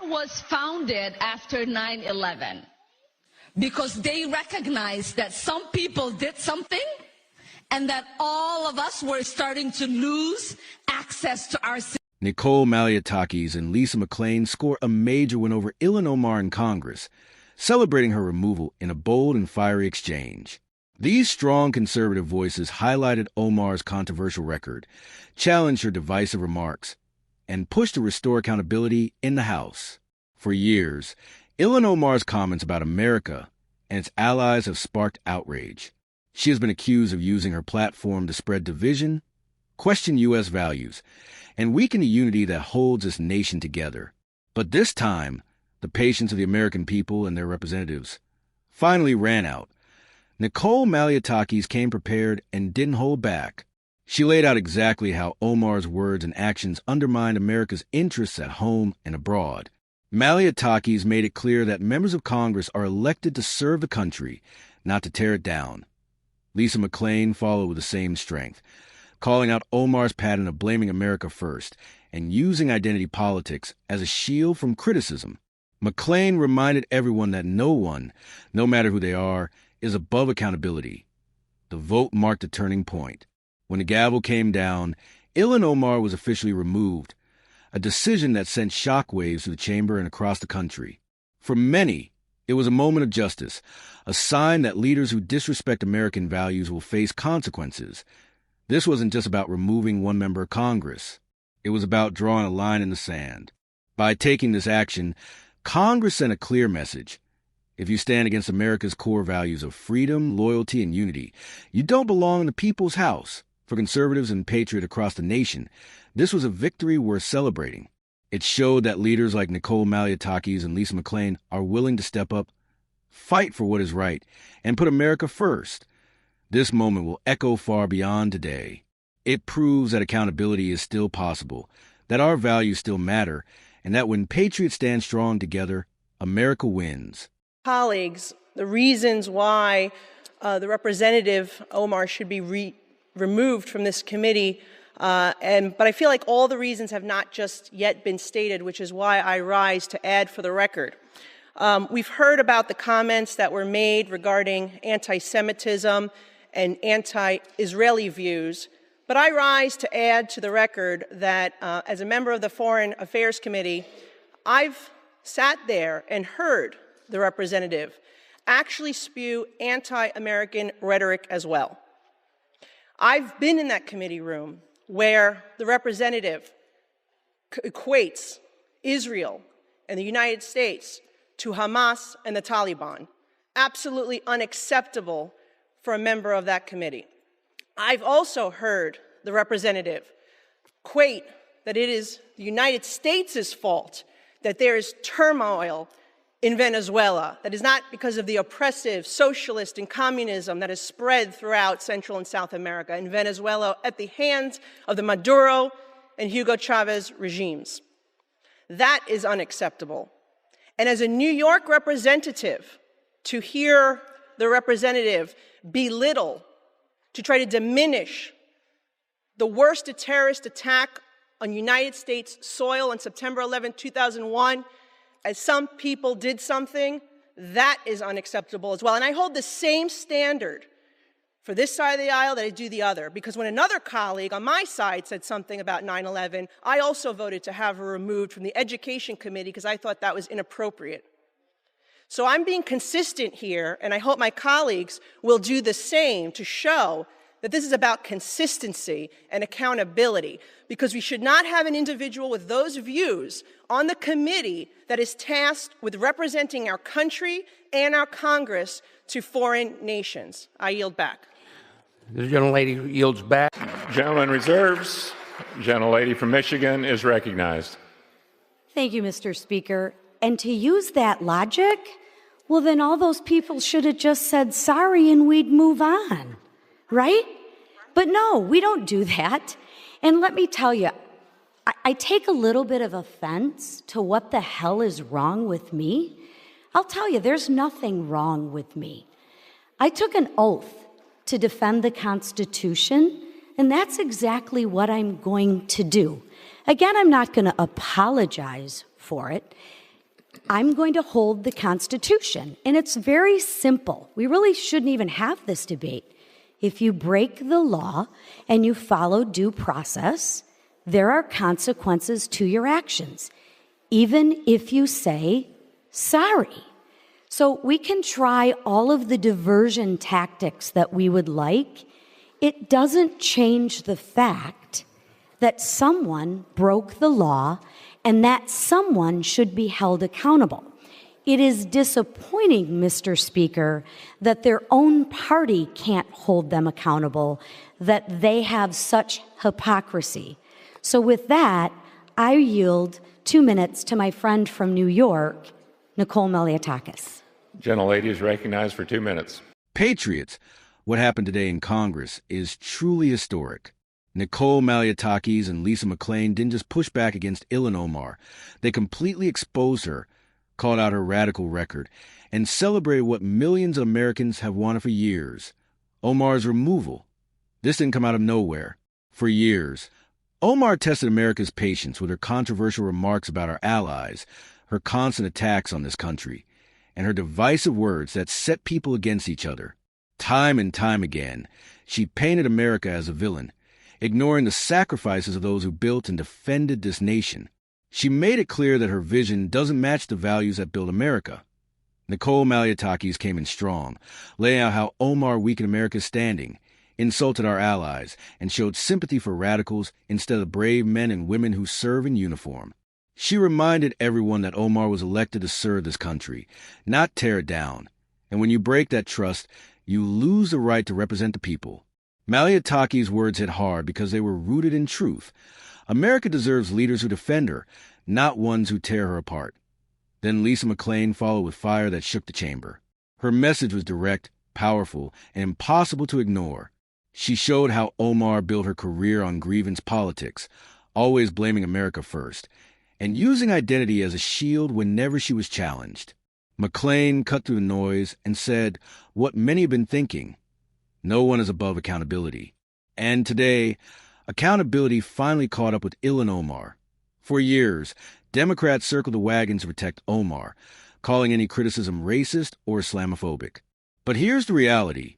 was founded after 9/11 because they recognized that some people did something and that all of us were starting to lose access to our city. Nicole Malliotakis and Lisa McClain score a major win over Ilhan Omar in Congress, celebrating her removal in a bold and fiery exchange. These strong conservative voices highlighted Omar's controversial record, challenged her divisive remarks, and pushed to restore accountability in the House. For years, Ilhan Omar's comments about America and its allies have sparked outrage. She has been accused of using her platform to spread division, question U.S. values, and weaken the unity that holds this nation together. But this time, the patience of the American people and their representatives finally ran out. Nicole Malliotakis came prepared and didn't hold back. She laid out exactly how Omar's words and actions undermined America's interests at home and abroad. Malliotakis made it clear that members of Congress are elected to serve the country, not to tear it down. Lisa McClain followed with the same strength, calling out Omar's pattern of blaming America first and using identity politics as a shield from criticism. McClain reminded everyone that no one, no matter who they are, is above accountability. The vote marked a turning point. When the gavel came down, Ilhan Omar was officially removed, a decision that sent shockwaves through the chamber and across the country. For many, it was a moment of justice, a sign that leaders who disrespect American values will face consequences. This wasn't just about removing one member of Congress. It was about drawing a line in the sand. By taking this action, Congress sent a clear message. If you stand against America's core values of freedom, loyalty, and unity, you don't belong in the people's house. For conservatives and patriots across the nation, this was a victory worth celebrating. It showed that leaders like Nicole Malliotakis and Lisa McClain are willing to step up, fight for what is right, and put America first. This moment will echo far beyond today. It proves that accountability is still possible, that our values still matter, and that when patriots stand strong together, America wins. Colleagues, the reasons why the Representative Omar should be removed from this committee, but I feel like all the reasons have not just yet been stated, which is why I rise to add for the record. We've heard about the comments that were made regarding anti-Semitism and anti-Israeli views, but I rise to add to the record that as a member of the Foreign Affairs Committee, I've sat there and heard the representative actually spew anti-American rhetoric as well. I've been in that committee room where the representative equates Israel and the United States to Hamas and the Taliban. Absolutely unacceptable for a member of that committee. I've also heard the representative equate that it is the United States' fault that there is turmoil in Venezuela. That is not because of the oppressive socialist and communism that has spread throughout Central and South America, in Venezuela at the hands of the Maduro and Hugo Chavez regimes. That is unacceptable. And as a New York representative, to hear the representative belittle, to try to diminish the worst terrorist attack on United States soil on September 11, 2001, as some people did something, that is unacceptable as well. And I hold the same standard for this side of the aisle that I do the other, because when another colleague on my side said something about 9/11, I also voted to have her removed from the Education Committee because I thought that was inappropriate. So I'm being consistent here, and I hope my colleagues will do the same to show that this is about consistency and accountability, because we should not have an individual with those views on the committee that is tasked with representing our country and our Congress to foreign nations. I yield back. The gentlelady yields back. Gentleman reserves. Gentlelady from Michigan is recognized. Thank you, Mr. Speaker. And to use that logic, well, then all those people should have just said sorry and we'd move on, right? But no, we don't do that. And let me tell you, I take a little bit of offense to what the hell is wrong with me. I'll tell you, there's nothing wrong with me. I took an oath to defend the Constitution, and that's exactly what I'm going to do. Again, I'm not going to apologize for it. I'm going to hold the Constitution. And it's very simple. We really shouldn't even have this debate. If you break the law and you follow due process, there are consequences to your actions, even if you say sorry. So we can try all of the diversion tactics that we would like. It doesn't change the fact that someone broke the law and that someone should be held accountable. It is disappointing, Mr. Speaker, that their own party can't hold them accountable, that they have such hypocrisy. So with that, I yield 2 minutes to my friend from New York, Nicole Malliotakis. Gentlelady is recognized for 2 minutes. Patriots, what happened today in Congress is truly historic. Nicole Malliotakis and Lisa McClain didn't just push back against Ilhan Omar. They completely exposed her, called out her radical record, and celebrated what millions of Americans have wanted for years, Omar's removal. This didn't come out of nowhere. For years, Omar tested America's patience with her controversial remarks about our allies, her constant attacks on this country, and her divisive words that set people against each other. Time and time again, she painted America as a villain, ignoring the sacrifices of those who built and defended this nation. She made it clear that her vision doesn't match the values that built America. Nicole Malliotakis came in strong, laying out how Omar weakened America's standing, insulted our allies, and showed sympathy for radicals instead of brave men and women who serve in uniform. She reminded everyone that Omar was elected to serve this country, not tear it down. And when you break that trust, you lose the right to represent the people. Malliotakis' words hit hard because they were rooted in truth. America deserves leaders who defend her, not ones who tear her apart. Then Lisa McClain followed with fire that shook the chamber. Her message was direct, powerful, and impossible to ignore. She showed how Omar built her career on grievance politics, always blaming America first, and using identity as a shield whenever she was challenged. McClain cut through the noise and said what many have been thinking: no one is above accountability. And today, accountability finally caught up with Ilhan Omar. For years, Democrats circled the wagons to protect Omar, calling any criticism racist or Islamophobic. But here's the reality.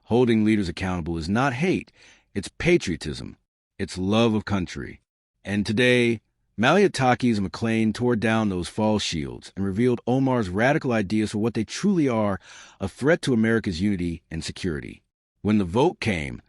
Holding leaders accountable is not hate, it's patriotism. It's love of country. And today, Malliotakis and McClain tore down those false shields and revealed Omar's radical ideas for what they truly are: a threat to America's unity and security. When the vote came,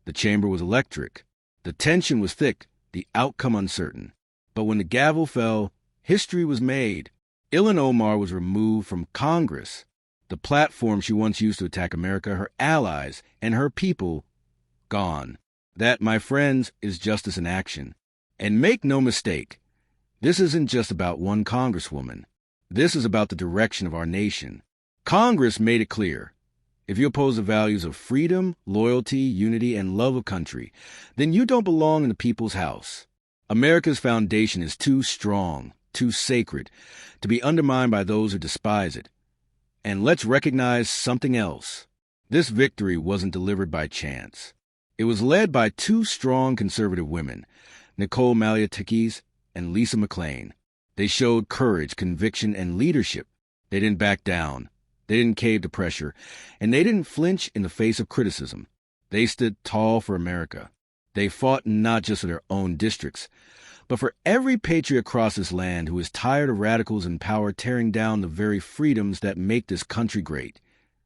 the chamber was electric. The tension was thick, the outcome uncertain. But when the gavel fell, history was made. Ilhan Omar was removed from Congress, the platform she once used to attack America, her allies, and her people, gone. That, my friends, is justice in action. And make no mistake, this isn't just about one congresswoman. This is about the direction of our nation. Congress made it clear: if you oppose the values of freedom, loyalty, unity, and love of country, then you don't belong in the people's house. America's foundation is too strong, too sacred, to be undermined by those who despise it. And let's recognize something else. This victory wasn't delivered by chance. It was led by two strong conservative women, Nicole Malliotakis and Lisa McClain. They showed courage, conviction, and leadership. They didn't back down. They didn't cave to pressure. And they didn't flinch in the face of criticism. They stood tall for America. They fought not just for their own districts, but for every patriot across this land who is tired of radicals in power tearing down the very freedoms that make this country great.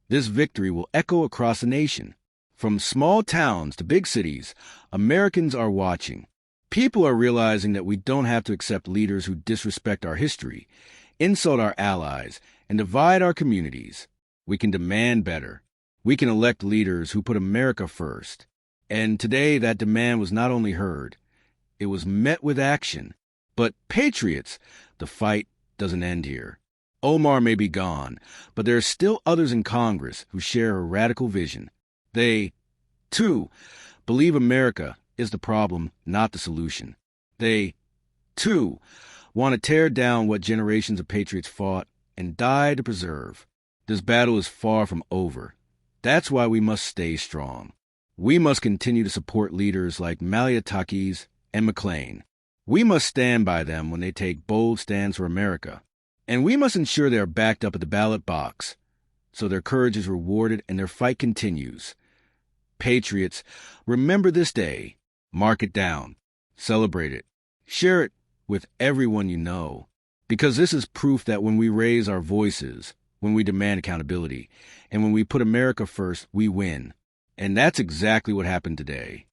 This victory will echo across the nation. From small towns to big cities, Americans are watching. People are realizing that we don't have to accept leaders who disrespect our history, insult our allies, and divide our communities. We can demand better. We can elect leaders who put America first. And today that demand was not only heard, it was met with action. But patriots, the fight doesn't end here. Omar may be gone, but there are still others in Congress who share her radical vision. They, too, believe America is the problem, not the solution. They, too, want to tear down what generations of patriots fought and died to preserve. This battle is far from over. That's why we must stay strong. We must continue to support leaders like Malliotakis and McClain. We must stand by them when they take bold stands for America. And we must ensure they are backed up at the ballot box, so their courage is rewarded and their fight continues. Patriots, remember this day, mark it down, celebrate it, share it with everyone you know, because this is proof that when we raise our voices, when we demand accountability, and when we put America first, we win. And that's exactly what happened today.